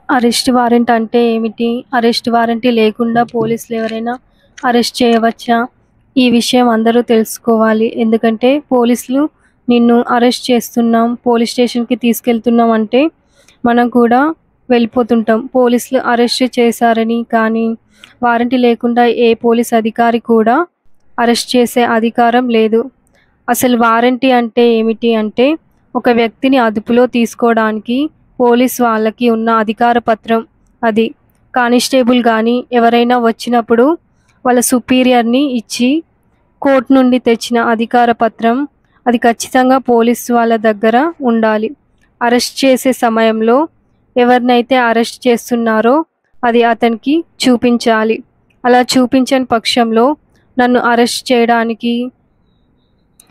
Arrest warrant అంటే ఏమిటి? Arrest warrant లేకుండా పోలీసులు ఎవరైనా అరెస్ట్ చేయవచ్చా? ఈ విషయం అందరూ తెలుసుకోవాలి. ఎందుకంటే పోలీసులు నిన్ను అరెస్ట్ చేస్తున్నాం, పోలీస్ స్టేషన్‌కి తీసుకెళ్తున్నాం అంటే మనం కూడా వెళ్ళిపోతుంటాం. పోలీసులు అరెస్ట్ చేశారని కానీ వారెంట్ లేకుండా ఏ పోలీస్ అధికారి కూడా అరెస్ట్ చేసే అధికారం లేదు. అసలు వారెంటీ అంటే ఏమిటి అంటే ఒక వ్యక్తిని అదుపులో తీసుకోవడానికి పోలీస్ వాళ్ళకి ఉన్న అధికార పత్రం అది. కానిస్టేబుల్ కానీ ఎవరైనా వచ్చినప్పుడు వాళ్ళ సుపీరియర్‌ని ఇచ్చి కోర్ట్ నుండి తెచ్చిన అధికార పత్రం అది ఖచ్చితంగా పోలీస్ వాళ్ళ దగ్గర ఉండాలి. అరెస్ట్ చేసే సమయంలో ఎవరినైతే అరెస్ట్ చేస్తున్నారో అది అతనికి చూపించాలి. అలా చూపించని పక్షంలో నన్ను అరెస్ట్ చేయడానికి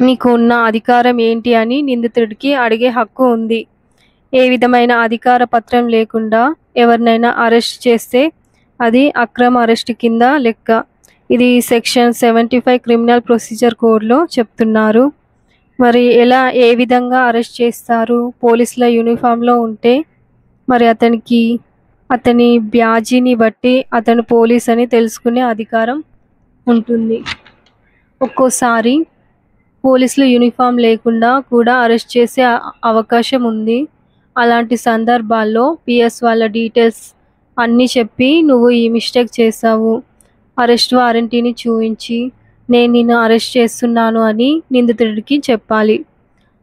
నీకు ఉన్న అధికారం ఏంటి అని నిందితుడికి అడిగే హక్కు ఉంది. ఏ విధమైన అధికార పత్రం లేకుండా ఎవరినైనా అరెస్ట్ చేస్తే అది అక్రమ అరెస్ట్ కింద లెక్క. ఇది సెక్షన్ 75 క్రిమినల్ ప్రొసీజర్ కోడ్‌లో చెప్తున్నారు. మరి ఏ విధంగా అరెస్ట్ చేస్తారు? పోలీసుల యూనిఫామ్‌లో ఉంటే మరి అతని బ్యాడ్జిని బట్టి అతను పోలీస్ అని తెలుసుకునే అధికారం ఉంటుంది. ఒక్కోసారి పోలీసులు యూనిఫామ్ లేకుండా కూడా అరెస్ట్ చేసే అవకాశం ఉంది. అలాంటి సందర్భాల్లో పిఎస్ వాళ్ళ డీటెయిల్స్ అన్నీ చెప్పి నువ్వు ఈ మిస్టేక్ చేశావు, అరెస్ట్ వారెంటీని చూపించి నేను నిన్ను అరెస్ట్ చేస్తున్నాను అని నిందితుడికి చెప్పాలి.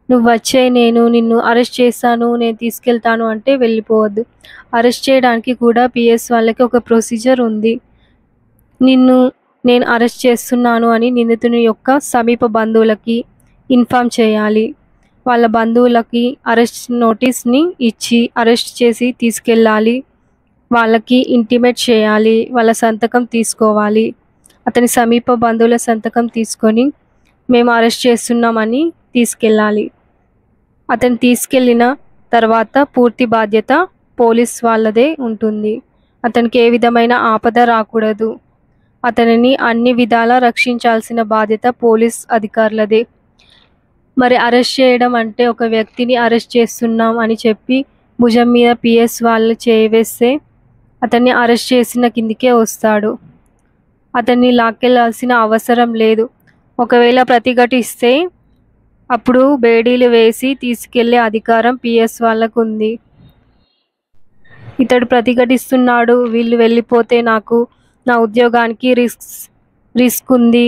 నువ్వు వచ్చే నేను నిన్ను అరెస్ట్ చేశాను, నేను తీసుకెళ్తాను అంటే వెళ్ళిపోవద్దు. అరెస్ట్ చేయడానికి కూడా పిఎస్ వాళ్ళకి ఒక ప్రొసీజర్ ఉంది. నేను అరెస్ట్ చేస్తున్నాను అని నిందితుని యొక్క సమీప బంధువులకి ఇన్ఫార్మ్ చేయాలి. వాళ్ళ బంధువులకి అరెస్ట్ నోటీస్‌ని ఇచ్చి అరెస్ట్ చేసి తీసుకెళ్ళాలి. వాళ్ళకి ఇంటిమేట్ చేయాలి. వాళ్ళ సంతకం తీసుకోవాలి. అతని సమీప బంధువుల సంతకం తీసుకొని మేము అరెస్ట్ చేస్తున్నామని తీసుకెళ్ళాలి. అతను తీసుకెళ్ళిన తర్వాత పూర్తి బాధ్యత పోలీస్ వాళ్ళదే ఉంటుంది. అతనికి ఏ విధమైన ఆపద రాకూడదు. అతనిని అన్ని విధాలా రక్షించాల్సిన బాధ్యత పోలీస్ అధికారులదే. మరి అరెస్ట్ చేయడం అంటే ఒక వ్యక్తిని అరెస్ట్ చేస్తున్నాం అని చెప్పి భుజం మీద పిఎస్ వాళ్ళు చేయి వేస్తే అతన్ని అరెస్ట్ చేసిన కిందికే వస్తాడు. అతన్ని లాక్కెళ్లాల్సిన అవసరం లేదు. ఒకవేళ ప్రతిఘటిస్తే అప్పుడు బేడీలు వేసి తీసుకెళ్లే అధికారం పిఎస్ వాళ్ళకు ఉంది. ఇతడు ప్రతిఘటిస్తున్నాడు, వీళ్ళు వెళ్ళిపోతే నాకు నా ఉద్యోగానికి రిస్క్ ఉంది,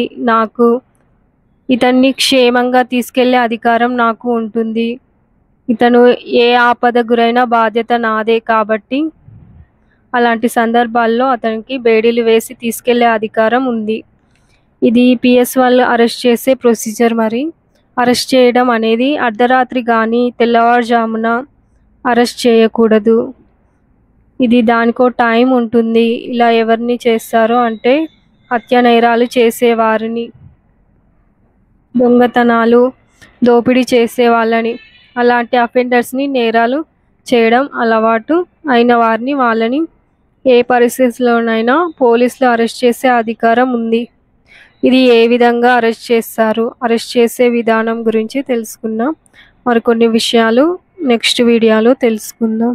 ఇతన్ని క్షేమంగా తీసుకెళ్లే అధికారం నాకు ఉంటుంది. ఇతను ఏ ఆపద గురైనా బాధ్యత నాదే కాబట్టి అలాంటి సందర్భాల్లో అతనికి బేడీలు వేసి తీసుకెళ్లే అధికారం ఉంది. ఇది పిఎస్ వాళ్ళు అరెస్ట్ చేసే ప్రొసీజర్. మరి అరెస్ట్ చేయడం అనేది అర్ధరాత్రి కానీ తెల్లవారుజామున అరెస్ట్ చేయకూడదు. ఇది దానికో టైం ఉంటుంది. ఇలా ఎవరిని చేస్తారో అంటే హత్య నేరాలు చేసేవారిని, దొంగతనాలు, దోపిడీ చేసే వాళ్ళని, అలాంటి అఫెండర్స్ని నేరాలు చేయడం అలవాటు అయిన వాళ్ళని ఏ పరిస్థితిలోనైనా పోలీసులు అరెస్ట్ చేసే అధికారం ఉంది. ఇది ఏ విధంగా అరెస్ట్ చేస్తారు, అరెస్ట్ చేసే విధానం గురించి తెలుసుకుందాం. మరికొన్ని విషయాలు నెక్స్ట్ వీడియోలో తెలుసుకుందాం.